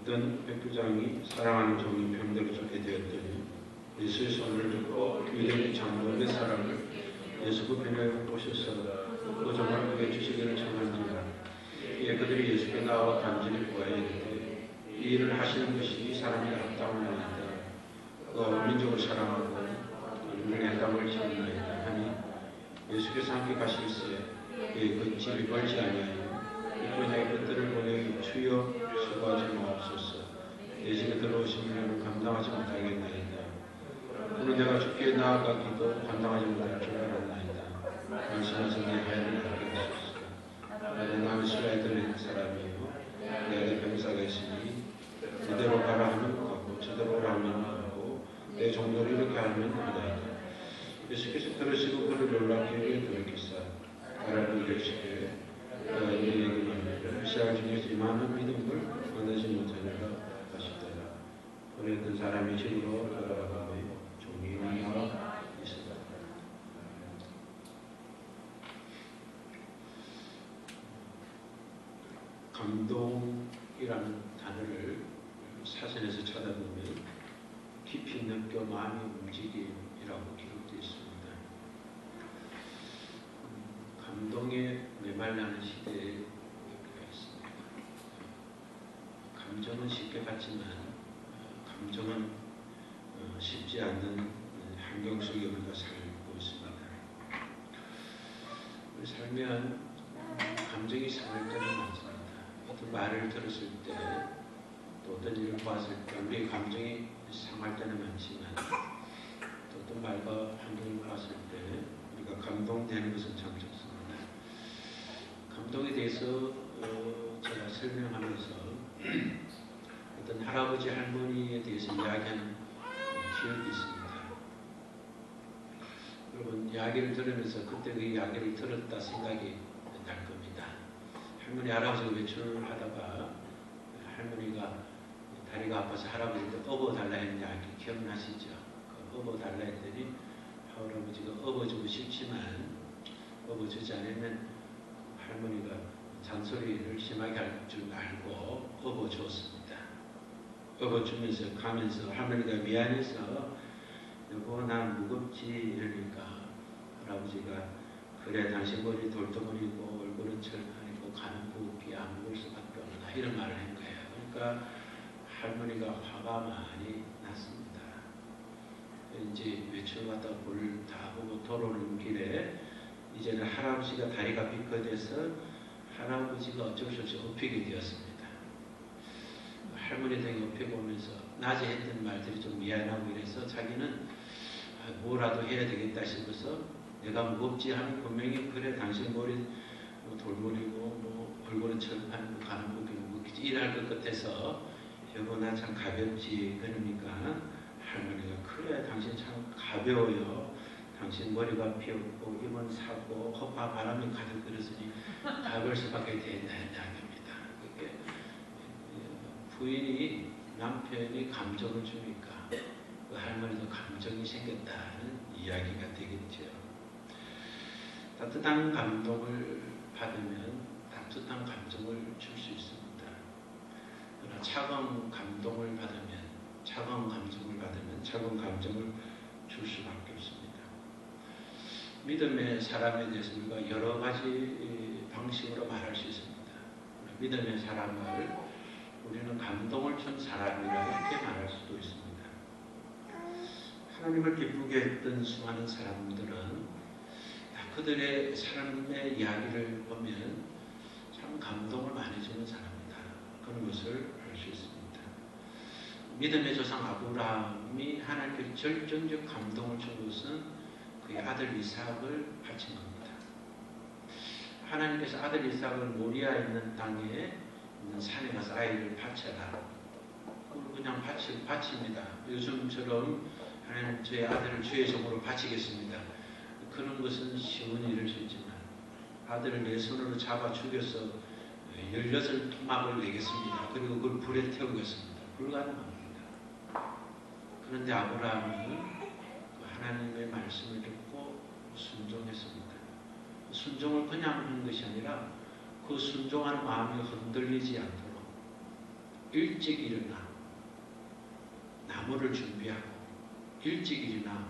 어떤 백부장이 사랑하는 종이 병들어 죽게 되었더니 예수의 손을 잡고 유대인 장로의 사랑을 예수 그 병에 오셔서 그 종을 그에게 주시기를 청한지라. 이에 그들이 예수께 나와 간절히 구하여 이르되 이 일을 하시는 것이 이 사람이 합당하나이다. 그가 민족을 사랑하고 인문의 해답을 지었나이다 하니 예수께서 함께 가실새 그의 그 집이 멀지 아니하여 백부장의 그들을 보내 주여 수고하지 마옵소서. 내 집에 들어오시면 감당하지 못하겠나이다. 오늘 내가 주께 나아가기도 감당하지 못할 줄 알았나이다. 말씀하신 내 하야를 알게 하소서. 나는 남이스라엘 들린 사람이요 내가 병사가 있으니 이대로 가라 하면 가고 저대로 오라 하면 가고 내 종료를 이렇게 하면 하나이다. 예수께서 들으시고 그를 놀랍게 여겨 돌이키사 가라고 이르시되 내가 너희에게 말하노라 시작 중에 많은 믿음을 만나지 못하느라 하시더라. 그랬던 사람이 집으로 돌아가며 종이 나와 있었다. 감동이라는 단어를 사전에서 찾아보면 깊이 느껴 마음이 움직임이라고 기록되어 있습니다. 감동에 메말라는 시대에 우리가 있습니다. 감정은 쉽게 받지만 감정은 쉽지 않는 환경 속에 우리가 살고 있습니다. 우리 살면 감정이 상할 때는 많습니다. 어떤 말을 들었을 때 또 어떤 일을 보았을 때 우리의 감정이 상할 때는 많지만 또 어떤 말과 환경을 보았을 때 우리가 감동되는 것은 참 좋습니다. 감동에 대해서 제가 설명하면서 어떤 할아버지 할머니에 대해서 이야기하는 기억이 있습니다. 여러분 이야기를 들으면서 그때 그 이야기를 들었다 생각이 날 겁니다. 할머니 할아버지가 외출을 하다가 할머니가 다리가 아파서 할아버지한테 업어달라 했는 이야기 기억나시죠? 그 업어달라 했더니 할아버지가 업어주고 싶지만 업어주지 않으면 할머니가 잔소리를 심하게 할 줄 알고 업어줬습니다. 업어주면서 가면서 할머니가 미안해서 여보 나 무겁지 이러니까 할아버지가 그래 당신 머리 돌덩어리고 얼굴은 철판이고 가는 부귀 안 먹을 수밖에 없나 이런 말을 한 거예요. 그러니까 할머니가 화가 많이 났습니다. 이제 외출 갔다 볼 다 보고 돌아오는 길에 이제는 할아버지가 다리가 비커져서 할아버지가 어쩔 수 없이 업히게 되었습니다. 할머니 등에 업히고 오면서 낮에 했던 말들이 좀 미안하고 이래서 자기는 뭐라도 해야 되겠다 싶어서 내가 무겁지 하면 분명히 그래 당신 머리 뭐 돌머리고 뭐 얼굴은 철판이고 가는 부귀 무겁지 일할 것 같아서 여보 나 참 가볍지 그러니까 할머니가 그래 당신 참 가벼워요. 당신 머리가 피었고 입은 사고 허파 바람이 가득 들었으니 가볼 수밖에 된다는 이야기입니다. 그게 부인이 남편이 감정을 주니까 그 할머니도 감정이 생겼다는 이야기가 되겠죠. 따뜻한 감동을 받으면 따뜻한 감정을 줄 수 있습니다. 그러나 차가운 감동을 받으면 차가운 감정을 줄 수밖에 없습니다. 믿음의 사람에 대해서 우리가 여러 가지 방식으로 말할 수 있습니다. 믿음의 사람을 우리는 감동을 준 사람이라 이렇게 말할 수도 있습니다. 하나님을 기쁘게 했던 수많은 사람들은 그들의 삶의 이야기를 보면 참 감동을 많이 주는 사람이다. 그런 것을 알 수 있습니다. 믿음의 조상 아브라함이 하나님께 절정적 감동을 준 것은 그의 아들 이삭을 바친 겁니다. 하나님께서 아들 이삭을 모리아에 있는 땅에 있는 산에 가서 아이를 바쳐라. 그걸 그냥 바칩니다. 요즘처럼 하나님 저의 아들을 주의 종으로 바치겠습니다. 그런 것은 쉬운 일일 수 있지만 아들을 내 손으로 잡아 죽여서 16토막을 내겠습니다. 그리고 그걸 불에 태우겠습니다. 불가능합니다. 그런데 아브라함은 하나님의 말씀을 듣고 순종했습니다. 순종을 그냥 한 것이 아니라 그 순종하는 마음이 흔들리지 않도록 일찍 일어나 나무를 준비하고 일찍 일어나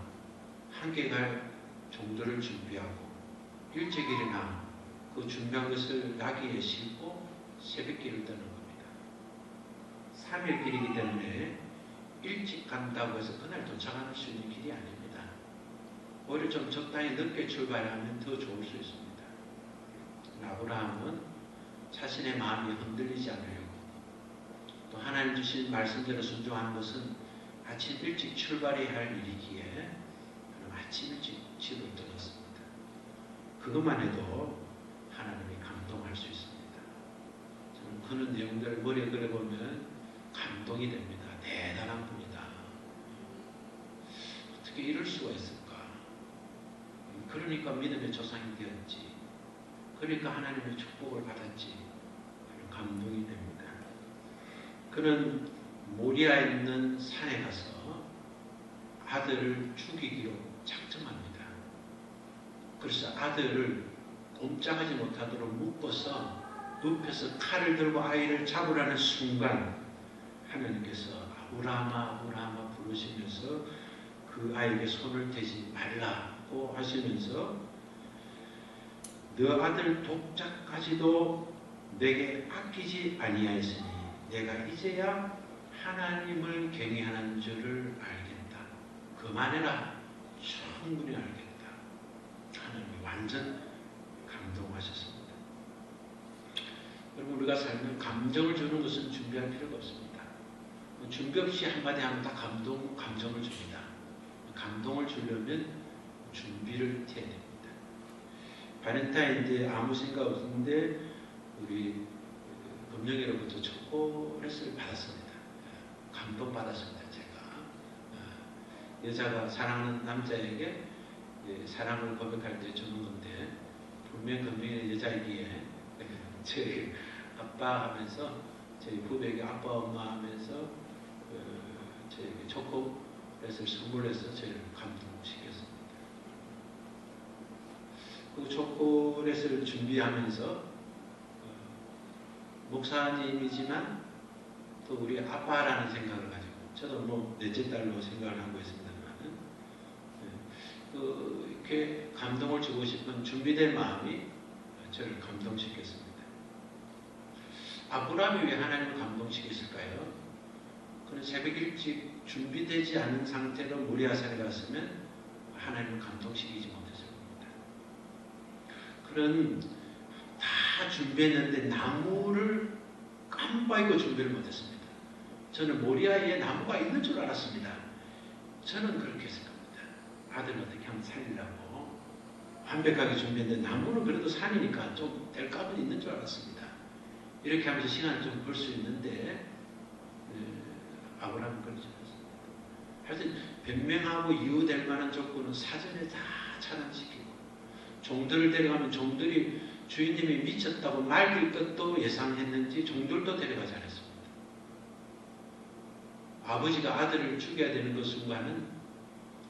함께 갈 종들을 준비하고 일찍 일어나 그 준비한 것을 나귀에 싣고 새벽길을 떠는 겁니다. 3일 길이기 때문에 일찍 간다고 해서 그날 도착할 수 있는 길이 아닙니다. 오히려 좀 적당히 늦게 출발하면 더 좋을 수 있습니다. 아브라함은 자신의 마음이 흔들리지 않으려고 또 하나님 주신 말씀대로 순종하는 것은 아침 일찍 출발해야 할 일이기에 아침 일찍 집을 떠났습니다. 그것만 해도 하나님이 감동할 수 있습니다. 저는 그런 내용들을 머리에 그려보면 감동이 됩니다. 대단한 분이다. 어떻게 이럴 수가 있을까? 그러니까 믿음의 조상이 되었지. 그러니까 하나님의 축복을 받았지. 감동이 됩니다. 그는 모리아에 있는 산에 가서 아들을 죽이기로 작정합니다. 그래서 아들을 꼼짝하지 못하도록 묶어서 눕혀서 칼을 들고 아이를 잡으라는 순간 하나님께서 아브라함아 아브라함아 부르시면서 그 아이에게 손을 대지 말라고 하시면서 너 아들 독자까지도 내게 아끼지 아니하였으니 내가 이제야 하나님을 경외하는 줄을 알겠다. 그만해라. 충분히 알겠다. 하나님이 완전 감동하셨습니다. 여러분 우리가 살면 감정을 주는 것은 준비할 필요가 없습니다. 준비 없이 한마디 하면 다 감정을 줍니다. 감동을 주려면 준비를 해야 됩니다. 바렌타인데이 아무 생각 없는데 우리 금영이로부터 초콜릿을 받았습니다. 감동받았습니다. 제가 여자가 사랑하는 남자에게 사랑을 고백할 때 주는 건데 분명 금영이는 여자이기에 저희 아빠 하면서 저희 부부에게 아빠 엄마 하면서 저에게 초콜릿을 선물해서 저희를 감동시켰습니다. 그 초콜릿을 준비하면서 목사님이지만 또 우리 아빠라는 생각을 가지고 저도 뭐 넷째 딸로 생각을 하고 있습니다만 이렇게 감동을 주고 싶은 준비된 마음이 저를 감동시켰습니다. 아브라함이 왜 하나님을 감동시켰을까요? 그는 새벽 일찍 준비되지 않은 상태로 모리아산에 갔으면 하나님을 감동시키지 못했을 겁니다. 그는 다 준비했는데 나무를 깜빡이고 준비를 못했습니다. 저는 모리아에 나무가 있는 줄 알았습니다. 저는 그렇게 했을 겁니다. 아들 어떻게 하면 살리려고 완벽하게 준비했는데 나무는 그래도 산이니까 좀 될 값은 있는 줄 알았습니다. 이렇게 하면서 시간을 좀 벌 수 있는데 아브라함은 그렇지 않았습니다. 하여튼 변명하고 이유될 만한 조건은 사전에 다 차단시키고 종들을 데려가면 종들이 주인님이 미쳤다고 말릴 것도 예상했는지 종들도 데려가지 않았습니다. 아버지가 아들을 죽여야 되는 것 순간은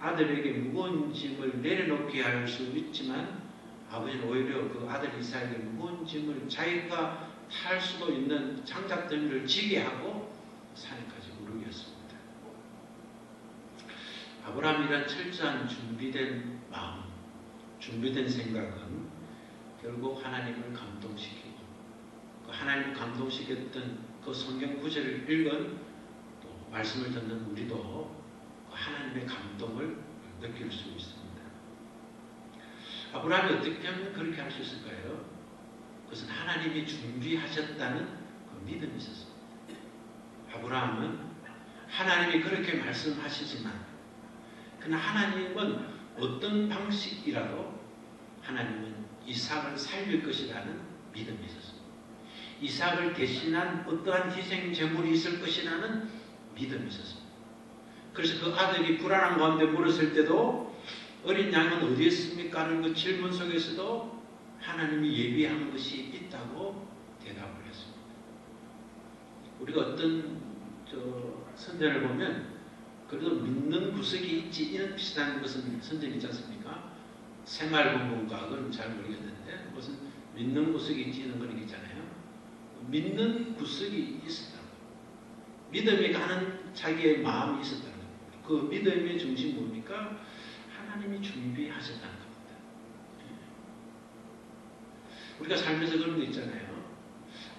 아들에게 무거운 짐을 내려놓게 할 수 있지만 아버지는 오히려 그 아들 이삭에게 무거운 짐을 자기가 탈 수도 있는 장작더미를 지게 하고 산에까지 오르게 했습니다. 아브라함이란 철저한 준비된 마음, 준비된 생각은 결국 하나님을 감동시키고 그 하나님을 감동시켰던 그 성경 구절을 읽은 또 말씀을 듣는 우리도 그 하나님의 감동을 느낄 수 있습니다. 아브라함이 어떻게 하면 그렇게 할 수 있을까요? 그것은 하나님이 준비하셨다는 그 믿음이 있었습니다. 아브라함은 하나님이 그렇게 말씀하시지만 그러나 하나님은 어떤 방식이라도 하나님은 이삭을 살릴 것이라는 믿음이 있었습니다. 이삭을 대신한 어떠한 희생 제물이 있을 것이라는 믿음이 있었습니다. 그래서 그 아들이 불안한 가운데 물었을 때도 어린 양은 어디에 있습니까? 하는 그 질문 속에서도 하나님이 예비한 것이 있다고 대답을 했습니다. 우리가 어떤 선전을 보면 그래도 믿는 구석이 있지 이런 비슷한 것은 선전이 있지 않습니까? 생활공부가 그건 잘 모르겠는데 무슨 믿는 구석이 있지 이런 건 있잖아요. 믿는 구석이 있었다고. 믿음이 가는 자기의 마음이 있었다는 겁니다. 그 믿음의 중심이 뭡니까? 하나님이 준비하셨다는 겁니다. 우리가 살면서 그런 거 있잖아요.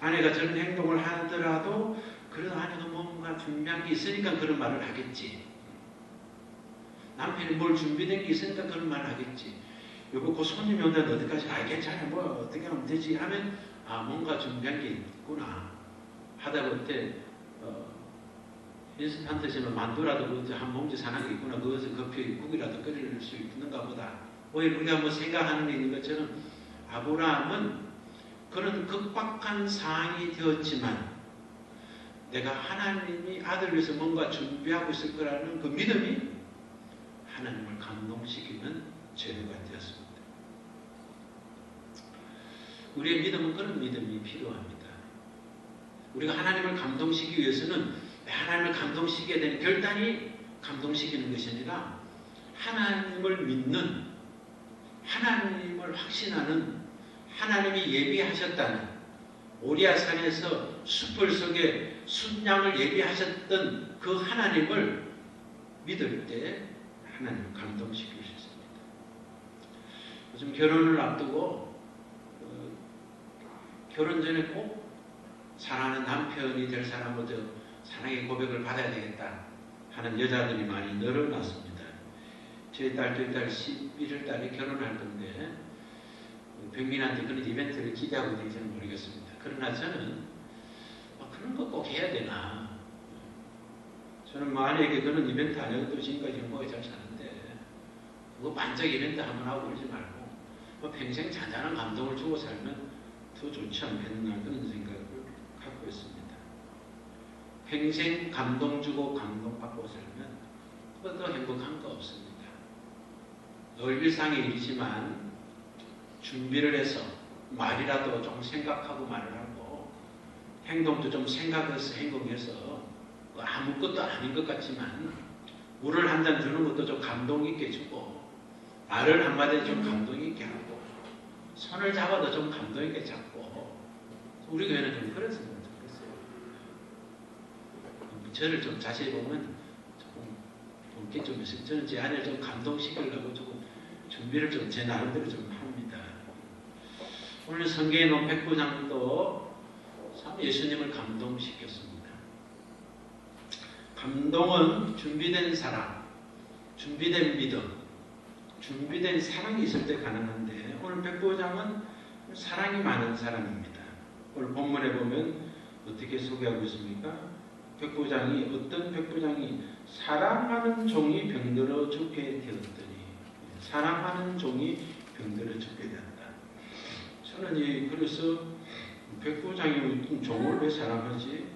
아내가 저런 행동을 하더라도 그래도 아내가 뭔가 준비한 게 있으니까 그런 말을 하겠지. 남편이 뭘 준비된 게 있으니까 그런 말을 하겠지. 여보 그 손님이 온다는데 어디까지 괜찮아 뭐 어떻게 하면 되지 하면 뭔가 준비한 게 있구나 하다 볼때 인스턴트지만 만두라도 한 봉지 사는 게 있구나. 그것을 커피 국이라도 끓일 수 있는가 보다. 오히려 우리가 뭐 생각하는 게 있는 것처럼 아브라함은 그런 극박한 상황이 되었지만 내가 하나님이 아들을 위해서 뭔가 준비하고 있을 거라는 그 믿음이 하나님을 감동시키는 재료가 되었습니다. 우리의 믿음은 그런 믿음이 필요합니다. 우리가 하나님을 감동시키기 위해서는 하나님을 감동시키게 되는 결단이 감동시키는 것이 아니라 하나님을 믿는, 하나님을 확신하는, 하나님이 예비하셨다는, 오리아산에서 숯불 속에 숫양을 예비하셨던 그 하나님을 믿을 때 하나님을 감동시킬 수 있습니다. 요즘 결혼을 앞두고 결혼 전에 꼭 사랑하는 남편이 될 사람부터 사랑의 고백을 받아야 되겠다 하는 여자들이 많이 늘어났습니다. 저희 딸 11월 달에 결혼할 건데 병민한테 그런 이벤트를 기대하고 있는지는 모르겠습니다. 그러나 저는 그런 거 꼭 해야 되나. 저는 아내에게 그런 이벤트 안 해도 지금까지 행복하게 잘 사는데 그거 반짝 이벤트 한번 하고 그러지 말고 평생 잔잔한 감동을 주고 살면 더 좋지 않겠나 그런 생각을 갖고 있습니다. 평생 감동 주고 감동받고 살면 그것도 행복한 거 없습니다. 늘 일상의 일이지만 준비를 해서 말이라도 좀 생각하고 말을 하고 행동도 좀 생각해서 행동해서 아무것도 아닌 것 같지만 물을 한 잔 주는 것도 좀 감동 있게 주고 말을 한마디 좀 감동 있게 하고 손을 잡아도 좀 감동 있게 잡고 우리 교회는 좀 그랬으면 좋겠어요. 저를 좀 자세히 보면 조금 본게 좀 있어요. 저는 제 아내를 좀 감동시키려고 조금 준비를 좀 제 나름대로 좀 합니다. 오늘 성경에 놓은 백부장도 참 예수님을 감동시켰습니다. 감동은 준비된 사랑, 준비된 믿음, 준비된 사랑이 있을 때 가능한데 오늘 백부장은 사랑이 많은 사람입니다. 오늘 본문에 보면 어떻게 소개하고 있습니까? 백부장이 어떤 백부장이 사랑하는 종이 병들어 죽게 되었더니 사랑하는 종이 병들어 죽게 되었다. 저는 그래서 백부장이 종을 왜 사랑하지?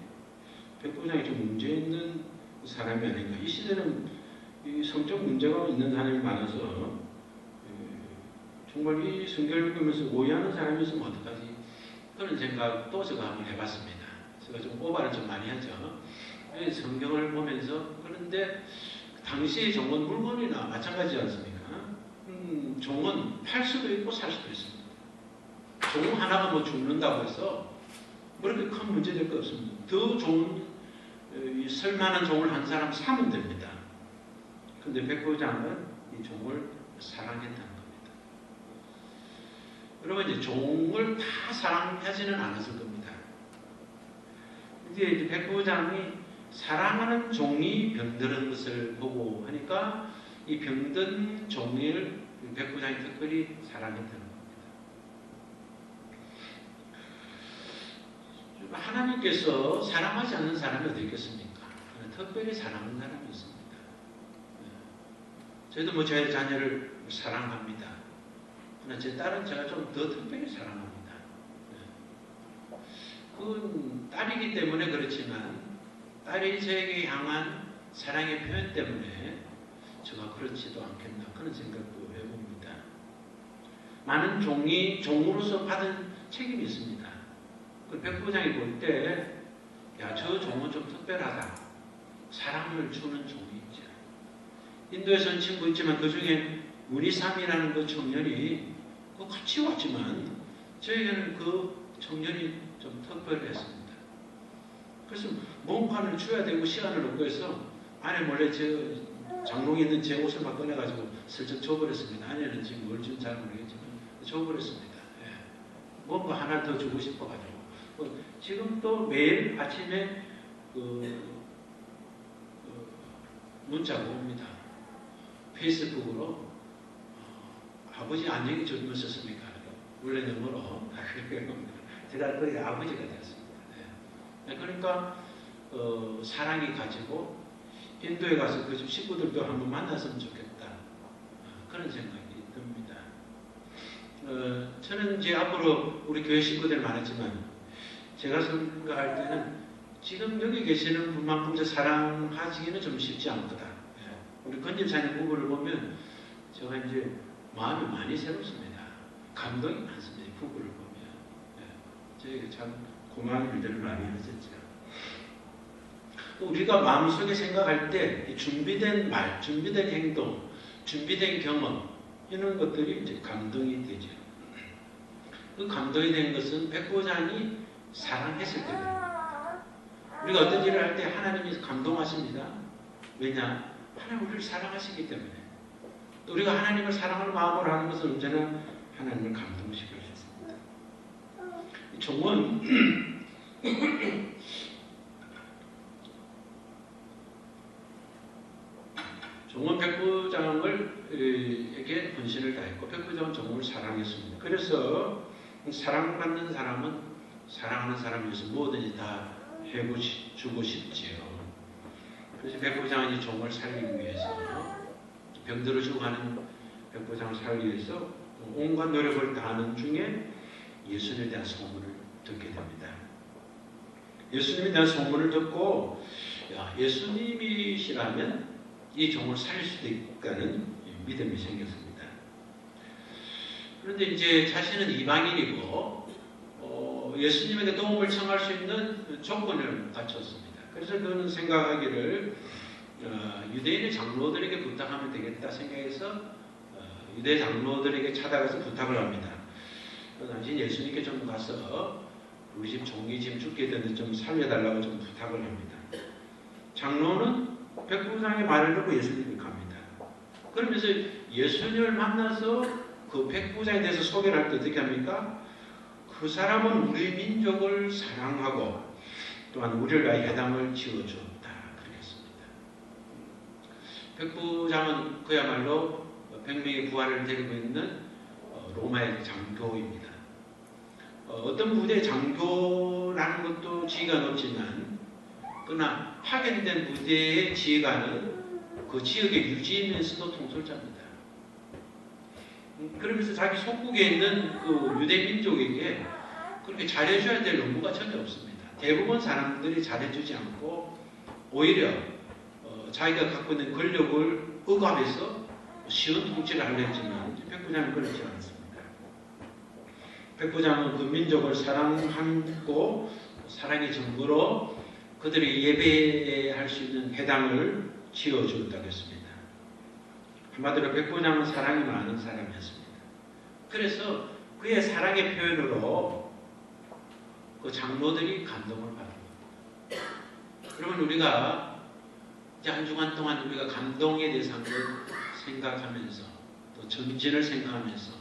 백부장이 좀 문제 있는 사람이 아닌가. 이 시대는 이 성적 문제가 있는 사람이 많아서 정말 이 성경을 읽으면서 오해하는 사람이 있으면 어떡하지? 그런 생각도 제가 한번 해봤습니다. 제가 좀 오바를 좀 많이 하죠. 성경을 보면서 그런데 당시의 종은 물건이나 마찬가지지 않습니까? 종은 팔 수도 있고 살 수도 있습니다. 종 하나가 뭐 죽는다고 해서 그렇게 큰 문제 될 거 없습니다. 더 좋은 쓸만한 종을 한 사람 사면 됩니다. 그런데 백부장은 이 종을 사랑했다는 겁니다. 여러분 이제 종을 다 사랑하지는 않았을 겁니다. 이제 백부장이 사랑하는 종이 병드는 것을 보고 하니까 이 병든 종을 백부장이 특별히 사랑했다는 겁니다. 하나님께서 사랑하지 않는 사람이 어디 있겠습니까? 특별히 사랑하는 사람이 있습니다. 저희도 뭐 저희 자녀를 사랑합니다. 그러나 제 딸은 제가 좀 더 특별히 사랑합니다. 그건 딸이기 때문에 그렇지만 딸이 저에게 향한 사랑의 표현 때문에 제가 그렇지도 않겠나 그런 생각도 해봅니다. 많은 종이 종으로서 받은 책임이 있습니다. 그 백부장이 볼 때 야, 저 종은 좀 특별하다. 사랑을 주는 종이 있죠. 인도에서는 친구 있지만 그 중에 문희삼이라는 그 청년이 같이 왔지만 저에게는 그 청년이 좀 특별했습니다. 그래서 몸판을 줘야 되고 시간을 얻고 해서 아내 몰래 장롱에 있는 제 옷을 막 꺼내가지고 슬쩍 줘버렸습니다. 아내는 지금 뭘 준 잘 모르겠지만 줘버렸습니다. 예. 뭔가 하나 더 주고 싶어가지고 지금 또 매일 아침에 문자가 옵니다. 페이스북으로 아버지 안녕히 주무셨습니까? 원래 너머로 제가 거의 아버지가 되었습니다. 네. 그러니까 사랑이 가지고 인도에 가서 그 집 식구들도 한번 만났으면 좋겠다. 그런 생각이 듭니다. 저는 이제 앞으로 우리 교회 식구들 많았지만 제가 생각할 때는 지금 여기 계시는 분만큼 사랑하기는 좀 쉽지 않거다. 예. 우리 건집사님 부부를 보면 제가 이제 마음이 많이 새롭습니다. 감동이 많습니다. 부부를 보면. 예. 저희가 참 고마운 일들을 많이 하셨죠. 우리가 마음속에 생각할 때 준비된 말, 준비된 행동, 준비된 경험 이런 것들이 이제 감동이 되죠. 그 감동이 된 것은 백보장이 사랑했을 때입니다. 우리가 어떤 일을 할 때 하나님이 감동하십니다. 왜냐? 하나님 우리를 사랑하시기 때문에. 또 우리가 하나님을 사랑하는 마음으로 하는 것은 언제나 하나님을 감동시켜 주셨습니다. 종은 종은 백부장에게 헌신을 다했고 백부장은 종을 사랑했습니다. 그래서 사랑받는 사람은 사랑하는 사람에서 뭐든지 다 해주고 싶지요. 그래서 백부장은 이 종을 살리기 위해서 병들어 죽어가는 백부장을 살리기 위해서 온갖 노력을 다하는 중에 예수님에 대한 소문을 듣게 됩니다. 예수님에 대한 소문을 듣고 예수님이시라면 이 종을 살릴 수도 있다는 믿음이 생겼습니다. 그런데 이제 자신은 이방인이고 예수님에게 도움을 청할 수 있는 조건을 갖췄습니다. 그래서 그는 생각하기를 유대인의 장로들에게 부탁하면 되겠다 생각해서 유대 장로들에게 찾아가서 부탁을 합니다. 당신 예수님께 좀 가서 우리 집 종이 지금 죽게 되는데 좀 살려달라고 좀 부탁을 합니다. 장로는 백부장의 말을 듣고 예수님이 갑니다. 그러면서 예수님을 만나서 그 백부장에 대해서 소개를 할 때 어떻게 합니까? 그 사람은 우리 민족을 사랑하고 또한 우리를 회당을 지어주었다. 그렇게 했습니다. 백부장은 그야말로 100명의 부하를 데리고 있는 로마의 장교입니다. 어떤 부대의 장교라는 것도 지위가 높지만 그러나 파견된 부대의 지휘관은 그 지역의 유지이면서도 통솔자입니다. 그러면서 자기 속국에 있는 그 유대 민족에게 그렇게 잘해줘야 될 의무가 전혀 없습니다. 대부분 사람들이 잘해주지 않고 오히려 자기가 갖고 있는 권력을 억압해서 쉬운 통치를 하려 했지만 백부장은 그렇지 않습니다. 백부장은 그 민족을 사랑하고 사랑의 증거로 그들이 예배할 수 있는 회당을 지어주었다고 했습니다. 한마디로 백부장은 사랑이 많은 사람이었습니다. 그래서 그의 사랑의 표현으로 그 장로들이 감동을 받습니다. 그러면 우리가 이제 한 주간 동안 우리가 감동에 대해서 한번 생각하면서 또 전진을 생각하면서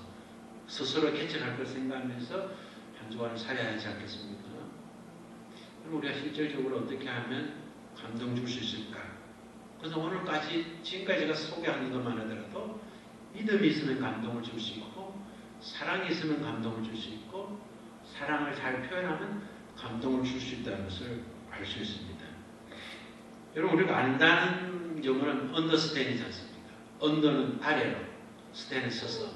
스스로 개척할 걸 생각하면서 한 주간을 살아야 하지 않겠습니까? 그럼 우리가 실질적으로 어떻게 하면 감동 줄 수 있을까? 그래서 오늘까지 지금까지 제가 소개한 것만 하더라도 믿음이 있으면 감동을 줄 수 있고 사랑이 있으면 감동을 줄 수 있고 사랑을 잘 표현하면 감동을 줄 수 있다는 것을 알 수 있습니다. 여러분 우리가 안다는 영어는 understand이지 않습니까? under는 아래로 stand은 서서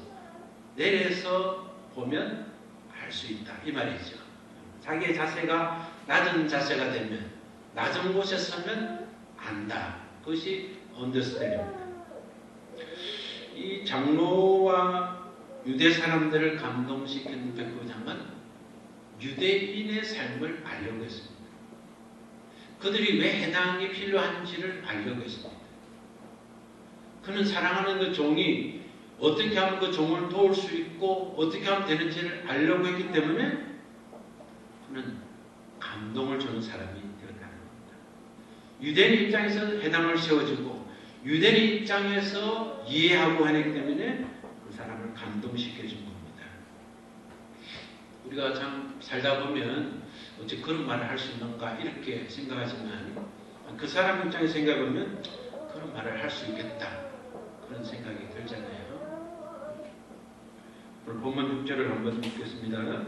내려서 보면 알 수 있다 이 말이죠. 자기의 자세가 낮은 자세가 되면 낮은 곳에 서면 안다. 그것이 understand입니다. 이 장로와 유대 사람들을 감동시키는 백부장은 유대인의 삶을 알려고 했습니다. 그들이 왜 해당이 필요한지를 알려고 했습니다. 그는 사랑하는 그 종이 어떻게 하면 그 종을 도울 수 있고 어떻게 하면 되는지를 알려고 했기 때문에 그는 감동을 주는 사람이 되었다. 유대인 입장에서 회당을 세워주고 유대인 입장에서 이해하고 하기 때문에 그 사람을 감동시켜준 겁니다. 우리가 참 살다 보면 어째 그런 말을 할 수 있는가 이렇게 생각하지만 그 사람 입장에서 생각하면 그런 말을 할 수 있겠다 그런 생각이 들잖아요. 오늘 본문 6절을 한번 읽겠습니다.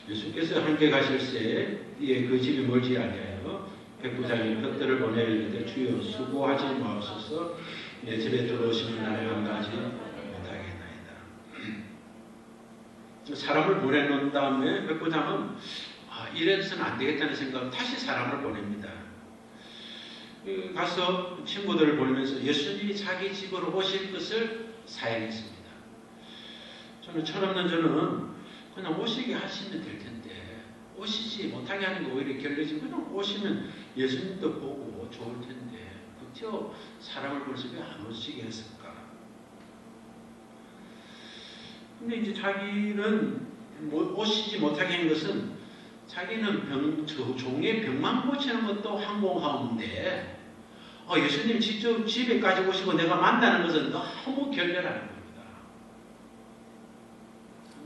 예수께서 함께 가실 때에 그 집이 멀지 아니하여 백부장이 벽들을 보내 이르되 주여 수고하지 마옵소서 내 집에 들어오시는 날에 한가지 못하겠나이다. 사람을 보내놓은 다음에 백부장은 이래서는 안 되겠다는 생각으로 다시 사람을 보냅니다. 가서 친구들을 보내면서 예수님이 자기 집으로 오실 것을 사양했습니다. 저는 철없는 저는 그냥 오시게 하시면 될 텐데 오시지 못하게 하는 거 오히려 결례지 그냥 오시면 예수님도 보고 좋을 텐데 그저 사람을 보내서 왜 안 오시게 했을까? 근데 이제 자기는 오시지 못하게 한 것은 자기는 종의 병만 고치는 것도 항공하는데 예수님 직접 집에까지 오시고 내가 만나는 것은 너무 결례라는 겁니다.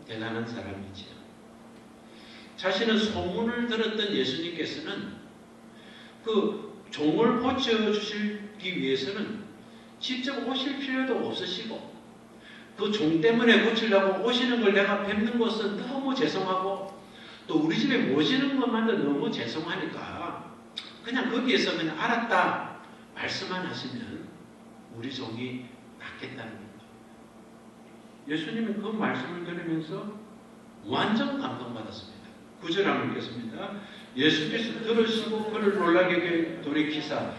대단한 사람이지요. 자신은 소문을 들었던 예수님께서는 그 종을 고쳐주시기 위해서는 직접 오실 필요도 없으시고 그 종 때문에 고치려고 오시는 걸 내가 뵙는 것은 너무 죄송하고 또 우리 집에 모시는 것만도 너무 죄송하니까 그냥 거기에서 그냥 알았다 말씀만 하시면 우리 종이 낫겠다는 겁니다. 예수님은 그 말씀을 들으면서 완전 감동받았습니다. 9절 한번 읽겠습니다. 예수께서 들으시고 그를 놀라게 돌이키사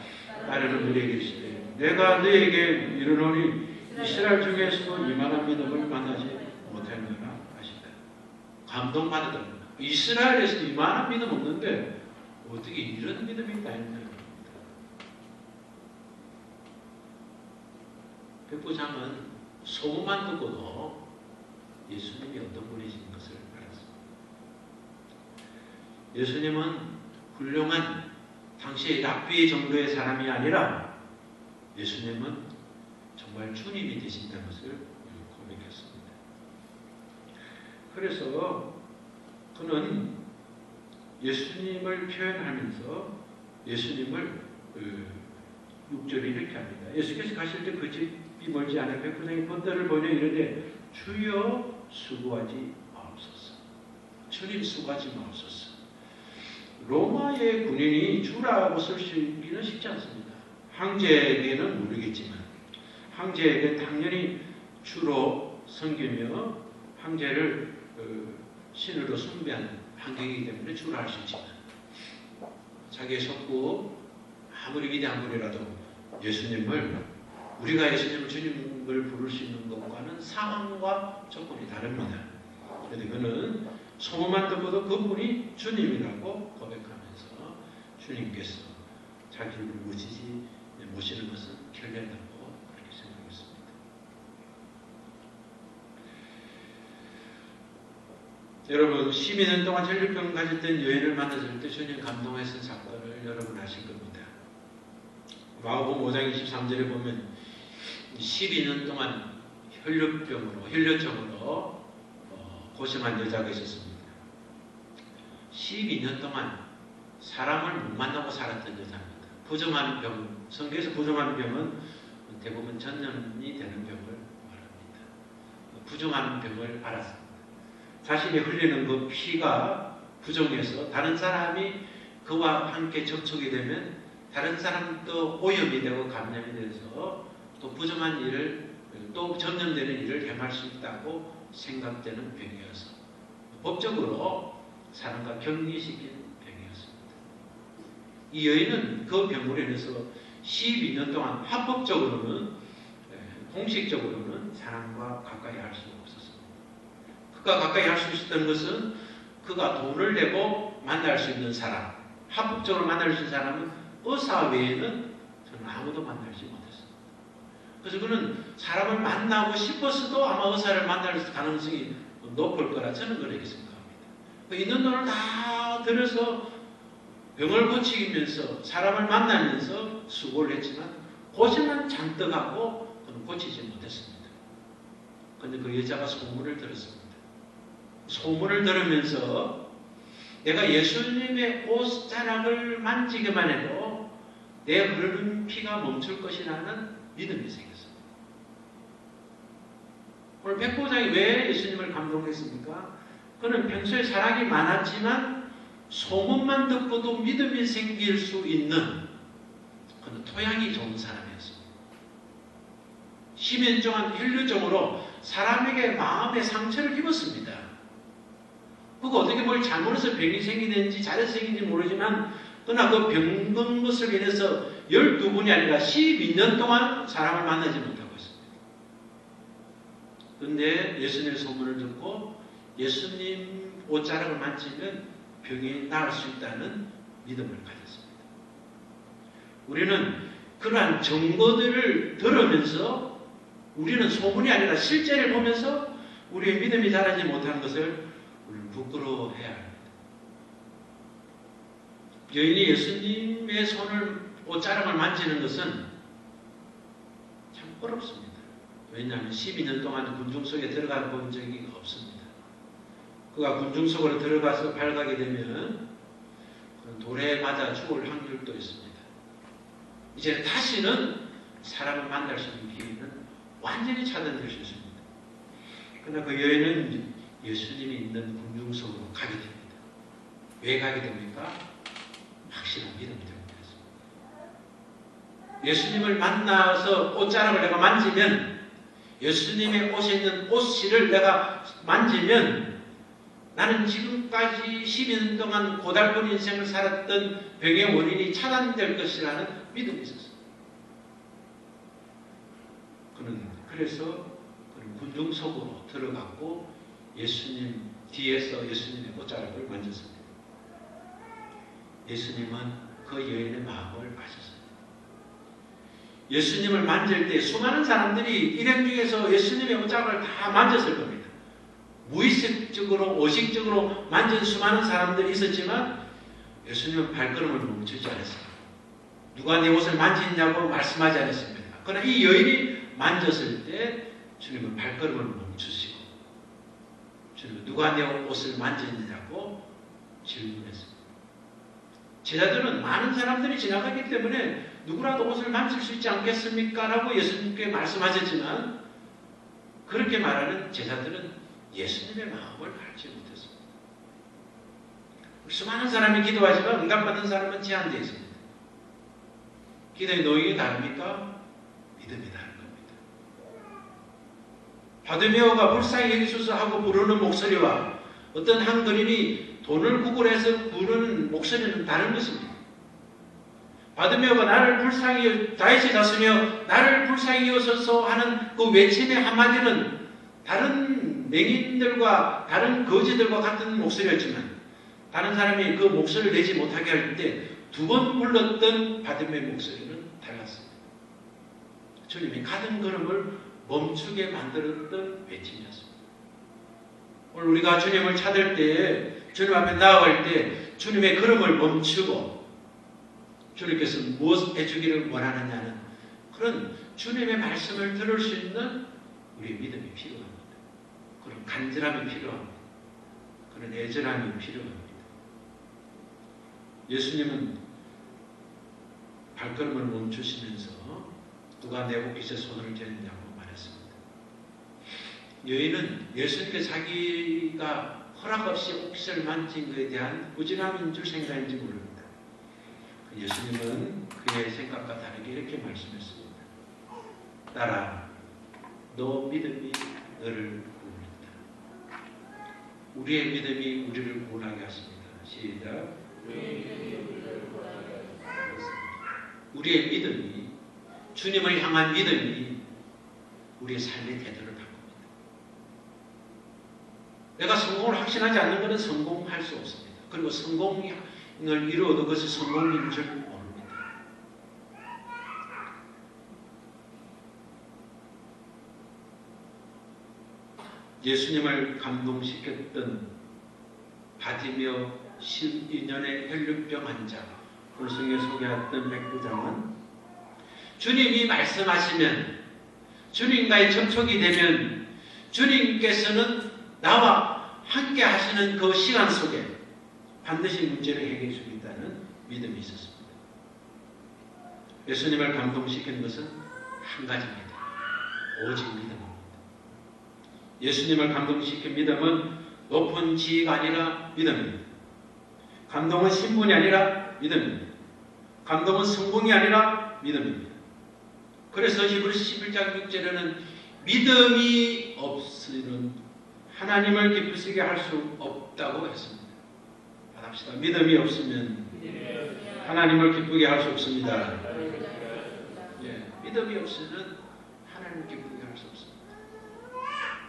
따르는 그에게 이르시되 내가 너에게 이르노니 이스라엘 중에서도 이만한 믿음을 만나지 못하느라 하시다. 감동받았답니다. 이스라엘에서 이만한 믿음 없는데 어떻게 이런 믿음이 있다 했냐. 백부장은 소문만 듣고도 예수님이 어떤 분이신 것을 알았습니다. 예수님은 훌륭한 당시의 랍비 정도의 사람이 아니라 예수님은 정말 주님이 되신다는 것을 고백했습니다. 그래서 그는 예수님을 표현하면서 예수님을 6절에 이렇게 합니다. 예수께서 가실 때 그 집이 멀지 않아 백부장이 본때를 보내 이르되 주여 수고하지 마옵소서. 주님 수고하지 마옵소서. 로마의 군인이 주라고 쓸 수 있기는 쉽지 않습니다. 황제에게는 모르겠지만 황제에게 당연히 주로 섬기며 황제를 신으로 숭배하는 환경이기 때문에 주로 할 수 있지만 자기의 속구 아무리 위대한 분이라도 우리가 예수님을 주님을 부를 수 있는 것과는 상황과 조건이 다릅니다. 그런데 그는 소문만 듣고도 그분이 주님이라고 고백하면서 주님께서 자기를 모시는 것은 결례라고 그렇게 생각했습니다. 여러분 12년 동안 혈류병 가졌던 여인을 만났을 때 주님 감동했던 사건을 여러분 아실 겁니다. 마가복음 5장 23절에 보면 12년 동안 혈류증으로 고생한 여자가 있었습니다. 12년 동안 사람을 못 만나고 살았던 여자입니다. 부정한 병, 성경에서 부정한 병은 대부분 전염이 되는 병을 말합니다. 부정한 병을 알았습니다. 자신이 흘리는 그 피가 부정해서 다른 사람이 그와 함께 접촉이 되면 다른 사람도 오염이 되고 감염이 돼서 또 부정한 일을 또 전염되는 일을 행할 수 있다고 생각되는 병이어서 법적으로 사람과 격리시킨 병이었습니다. 이 여인은 그 병으로 인해서 12년 동안 합법적으로는 공식적으로는 사람과 가까이 할 수 없었습니다. 그가 가까이 할 수 있었던 것은 그가 돈을 내고 만날 수 있는 사람, 합법적으로 만날 수 있는 사람은 의사 외에는 저는 아무도 만나지 못했습니다. 그래서 그는 사람을 만나고 싶었어도 아마 의사를 만날 가능성이 높을 거라 저는 그렇게 생각합니다. 있는 돈을 다 들여서 병을 고치면서 사람을 만나면서 수고를 했지만 고생은 잔뜩 하고 그는 고치지 못했습니다. 그런데 그 여자가 소문을 들었습니다. 소문을 들으면서 내가 예수님의 옷자락을 만지기만 해도 내 흐르는 피가 멈출 것이라는 믿음이 생겼습니다. 오늘 백부장이 왜 예수님을 감동했습니까? 그는 평소에 사랑이 많았지만 소문만 듣고도 믿음이 생길 수 있는 그는 토양이 좋은 사람이었습니다. 심연정한 혈류정으로 사람에게 마음의 상처를 입었습니다. 그거 어떻게 뭘 잘못해서 병이 생기는지 잘해서 생긴지 모르지만 그러나 그 병든 것을 인해서 12분이 아니라 12년 동안 사람을 만나지 못하고 있습니다. 그런데 예수님의 소문을 듣고 예수님 옷자락을 만지면 병이 나을 수 있다는 믿음을 가졌습니다. 우리는 그러한 정보들을 들으면서 우리는 소문이 아니라 실제를 보면서 우리의 믿음이 자라지 못하는 것을 우리는 부끄러워해야 합니다. 여인이 예수님의 옷자락을 만지는 것은 참 어렵습니다. 왜냐하면 12년 동안 군중 속에 들어가 본 적이 없습니다. 그가 군중 속으로 들어가서 발가게 되면 돌에 맞아 죽을 확률도 있습니다. 이제 다시는 사람을 만날 수 있는 기회는 완전히 차단될 수 있습니다. 그러나 그 여인은 예수님이 있는 군중 속으로 가게 됩니다. 왜 가게 됩니까? 확실한 믿음 때문이었습니다. 예수님을 만나서 옷자락을 내가 만지면 예수님의 옷에 있는 옷실을 내가 만지면 나는 지금까지 10년 동안 고달픈 인생을 살았던 병의 원인이 차단될 것이라는 믿음이 있었습니다. 그래서 그는 군중 속으로 들어갔고 예수님 뒤에서 예수님의 옷자락을 만졌습니다. 예수님은 그 여인의 마음을 아셨습니다. 예수님을 만질 때 수많은 사람들이 일행 중에서 예수님의 옷자락을 다 만졌을 겁니다. 무의식적으로 의식적으로 만진 수많은 사람들이 있었지만 예수님은 발걸음을 멈추지 않았습니다. 누가 내 옷을 만지냐고 말씀하지 않았습니다. 그러나 이 여인이 만졌을 때 주님은 발걸음을 멈추시고 주님은 누가 내 옷을 만지느냐고 질문했습니다. 제자들은 많은 사람들이 지나가기 때문에 누구라도 옷을 만질 수 있지 않겠습니까? 라고 예수님께 말씀하셨지만 그렇게 말하는 제자들은 예수님의 마음을 알지 못했습니다. 수많은 사람이 기도하지만 응답받는 사람은 제한되어 있습니다. 기도의 노역이 다릅니까? 믿음이 다른 겁니다. 바드메오가 불쌍히 여기소서 하고 부르는 목소리와 어떤 한 그린이 돈을 구걸해서 부르는 목소리는 다른 것입니다. 바드메오가 나를 불쌍히 다윗의 자손이여 나를 불쌍히 여소서 하는 그 외침의 한마디는 다른 맹인들과 다른 거지들과 같은 목소리였지만 다른 사람이 그 목소리를 내지 못하게 할 때 두 번 불렀던 바드메오의 목소리는 달랐습니다. 주님이 가던 걸음을 멈추게 만들었던 외침이었습니다. 오늘 우리가 주님을 찾을 때 주님 앞에 나아갈 때 주님의 걸음을 멈추고 주님께서 무엇 해주기를 원하느냐는 그런 주님의 말씀을 들을 수 있는 우리의 믿음이 필요합니다. 그런 간절함이 필요합니다. 그런 애절함이 필요합니다. 예수님은 발걸음을 멈추시면서 누가 내 옷깃에 손을 대느냐고 말했습니다. 여인은 예수님께 자기가 허락 없이 옷깃을 만진 것에 대한 부진함인 줄 생각인지 모릅니다. 예수님은 그의 생각과 다르게 이렇게 말씀했습니다. 딸아, 너 믿음이 너를 구원했다. 우리의 믿음이 우리를 구원하게 하십니다. 시작. 우리의 믿음이, 주님을 향한 믿음이 우리의 삶의 태도를 바꿉니다. 내가 성공을 확신하지 않는 것은 성공할 수 없습니다. 그리고 성공을 이루어도 그것이 성공인 줄 모릅니다. 예수님을 감동시켰던 바디메오 12년의 혈류병 환자 불성에 소개했던 백부장은 주님이 말씀하시면, 주님과의 접촉이 되면 주님께서는 나와 함께 하시는 그 시간 속에 반드시 문제를 해결해 주겠다는 믿음이 있었습니다. 예수님을 감동시킨 것은 한 가지입니다. 오직 믿음입니다. 예수님을 감동시킨 믿음은 높은 지위가 아니라 믿음입니다. 감동은 신분이 아니라 믿음입니다. 감동은 성공이 아니라 믿음입니다. 그래서 히브리서 11장 6절에는 믿음이 없으면 하나님을 기쁘시게 할 수 없다고 했습니다. 합시다. 믿음이 없으면 하나님을 기쁘게 할 수 없습니다. 예, 믿음이 없으면 하나님을 기쁘게 할 수 없습니다.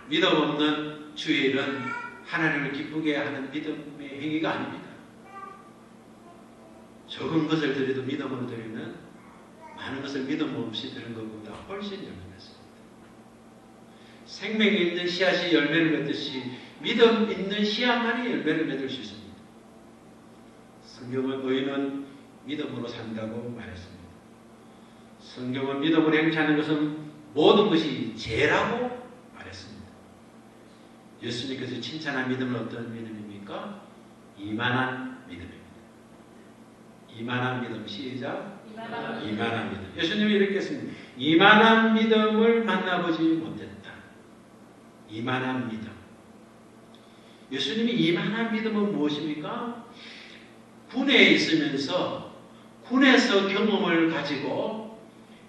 믿음 없는 주일은 하나님을 기쁘게 하는 믿음의 행위가 아닙니다. 적은 것을 드려도 믿음으로 드리면 많은 것을 믿음 없이 드는 것보다 훨씬 열매맺습니다. 생명이 있는 씨앗이 열매를 맺듯이 믿음 있는 씨앗만이 열매를 맺을 수 있습니다. 성경은 의인은 믿음으로 산다고 말했습니다. 성경은 믿음으로 행치하는 것은 모든 것이 죄라고 말했습니다. 예수님께서 칭찬한 믿음은 어떤 믿음입니까? 이만한 믿음입니다. 이만한 믿음. 시작. 이만한 믿음. 예수님이 이렇게 했습니다. 이만한 믿음을 만나보지 못했다. 이만한 믿음. 예수님이 이만한 믿음은 무엇입니까? 군에 있으면서 군에서 경험을 가지고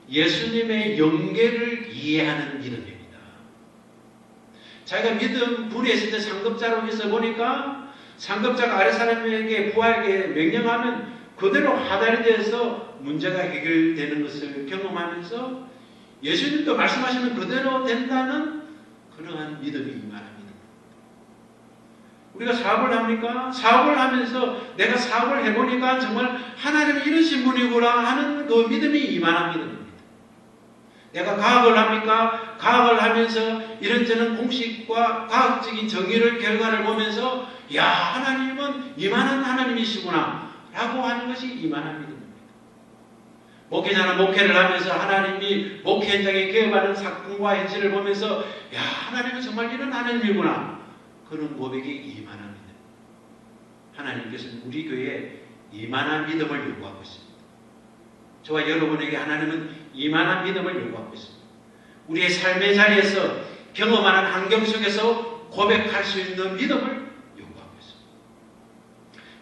예수님의 영계를 이해하는 믿음입니다. 자기가 믿음 군에 있을 때 상급자로 있어 보니까 상급자가 아래 사람에게 부하에게 명령하면 그대로 하달이 돼서 문제가 해결되는 것을 경험하면서 예수님도 말씀하시면 그대로 된다는 그러한 믿음이 임하는 믿음. 우리가 사업을 합니까? 사업을 하면서 내가 사업을 해보니까 정말 하나님은 이러신 분이구나 하는 그 믿음이 임하는 믿음입니다. 내가 과학을 합니까? 과학을 하면서 이런저런 공식과 과학적인 정의를 결과를 보면서 야, 하나님은 이만한 하나님이시구나 라고 하는 것이 이만한 믿음입니다. 목회자는 목회를 하면서 하나님이 목회 현장에 개업하는 사건과 현실을 보면서 야, 하나님은 정말 이런 하나님이구나. 그런 고백이 이만한 믿음. 하나님께서는 우리 교회에 이만한 믿음을 요구하고 있습니다. 저와 여러분에게 하나님은 이만한 믿음을 요구하고 있습니다. 우리의 삶의 자리에서 경험하는 환경 속에서 고백할 수 있는 믿음을 요구하고 있습니다.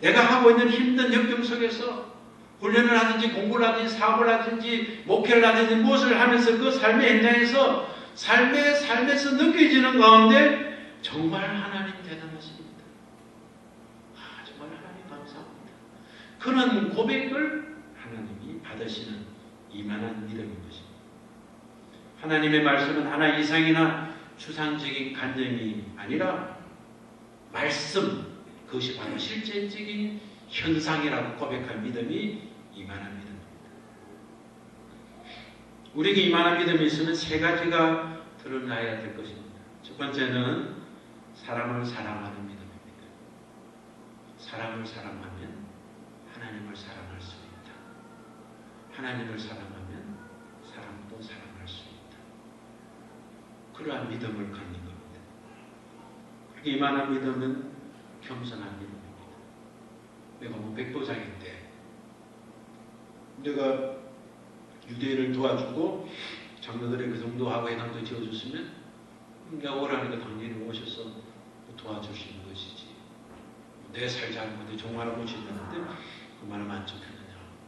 내가 하고 있는 힘든 역경 속에서 훈련을 하든지 공부를 하든지 사업을 하든지 목회를 하든지 무엇을 하면서 그 삶의 현장에서 삶에서 느껴지는 가운데 정말 하나님 대단하십니다. 정말 하나님 감사합니다. 그런 고백을 하나님이 받으시는 이만한 믿음인 것입니다. 하나님의 말씀은 하나 이상이나 추상적인 관념이 아니라 말씀, 그것이 바로 실제적인 현상이라고 고백한 믿음이 이만한 믿음입니다. 우리에게 이만한 믿음이 있으면 세 가지가 드러나야 될 것입니다. 첫 번째는 사람을 사랑하는 믿음입니다. 사람을 사랑하면 하나님을 사랑할 수 있다. 하나님을 사랑하면 사람도 사랑할 수 있다. 그러한 믿음을 갖는 겁니다. 이만한 믿음은 겸손한 믿음입니다. 내가 백부장인데 내가 유대인을 도와주고 장로들의 그 정도 하고 해당도 지어줬으면 내가 오라니까 당연히 오셔서 도와줄 수 있는 것이지. 내 살지 않고 내 종말하고 지냈는데 그만하면 안 좋겠느냐.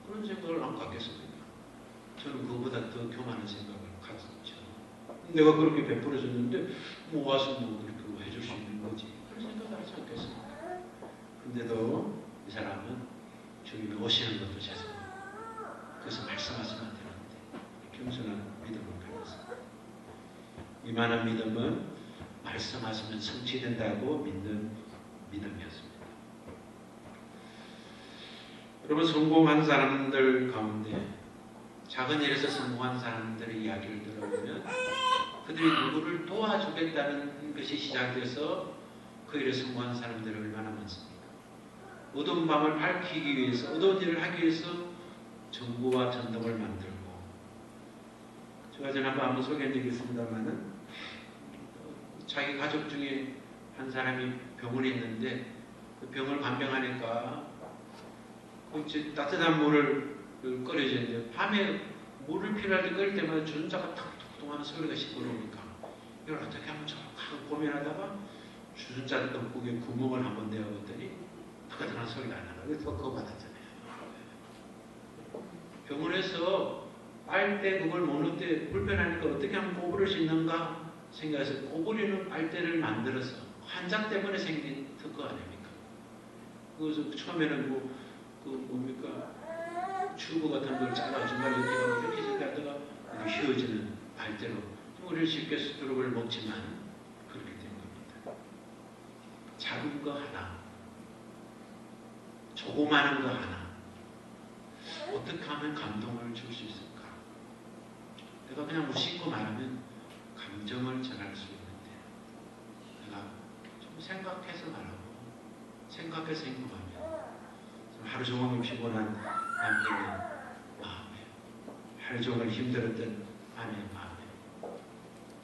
그런 생각을 안 갖겠습니다. 저는 그보다 더 교만한 생각을 갖죠. 내가 그렇게 베풀어줬는데 뭐 와서 뭐 그렇게 해줄 수 있는 거지. 그런 생각을 하지 않겠습니다. 근데도 이 사람은 주님이 오시는 것도 죄송합니다. 그래서 말씀하시면 안 되는데 겸손한 믿음을 가졌습니다. 이만한 믿음은 말씀하시면 성취된다고 믿는 믿음이었습니다. 여러분, 성공한 사람들 가운데 작은 일에서 성공한 사람들의 이야기를 들어보면 그들이 누구를 도와주겠다는 것이 시작돼서 그 일에 성공한 사람들이 얼마나 많습니까? 어두운 밤을 밝히기 위해서, 어두운 일을 하기 위해서 정부와 전등을 만들고, 제가 지난번 한번 소개해드리겠습니다만은 자기 가족 중에 한 사람이 병원에 있는데 그 병을 간병하니까 이제 따뜻한 물을 끓여주는데 밤에 물을 필요할 때 끓일 때마다 주전자가 탁탁 하는 소리가 시끄러우니까 이걸 어떻게 하면 좋을까 고민하다가 주전자 떡국에 구멍을 한번 내어봤더니 따뜻한 소리가 안 나요. 그래서 그거 받았잖아요. 병원에서 빨대 그걸 먹는데 불편하니까 어떻게 하면 꼬부릴 수 있는가 생각해서 꼬부리는 빨대를 만들어서 환자 때문에 생긴 특허 아닙니까? 그래서 처음에는 뭡니까? 튜브 같은 걸 잘라주면 이렇게 하다가 휘어지는 발대로 우리는 쉽게 수두룩을 먹지만 그렇게 된 겁니다. 작은 거 하나, 조그마한 거 하나, 어떻게 하면 감동을 줄 수 있을까? 내가 그냥 무심코 말하면 감정을 전할 수 있는데 내가 좀 생각해서 말하고 생각해서 행동하면 하루 종일 피곤한 남편의 마음에, 하루 종일 힘들었던 아내의 마음에,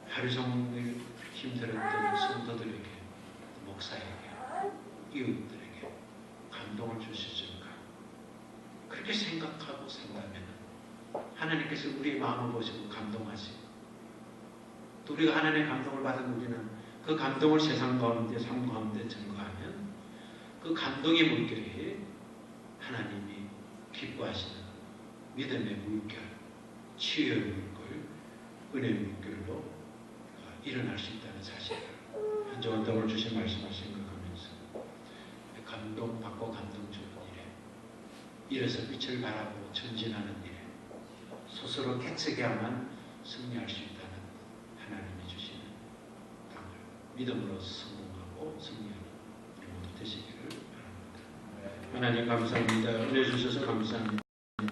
하루 종일 힘들었던 성도들에게, 목사에게, 이웃들에게 감동을 줄 수 있을까? 그렇게 생각하고 산다면 하나님께서 우리의 마음을 보시고 감동하시고 또 우리가 하나님의 감동을 받은 우리는 그 감동을 세상 가운데, 삶 가운데 증거하면 그 감동의 물결이 하나님이 기뻐하시는 믿음의 물결, 치유의 물결, 은혜의 물결로 일어날 수 있다는 사실을 한정원 덕을 주신 말씀을 생각하면서 감동받고 감동 주는 일에 일에서 빛을 바라보고 전진하는 일에 스스로 개척해야만 승리할 수 있다는 하나님이 주시는 땅을 믿음으로 성공하고 승리하는 우리 모두 되시기를 바랍니다. 하나님 감사합니다. 은혜 주셔서 감사합니다.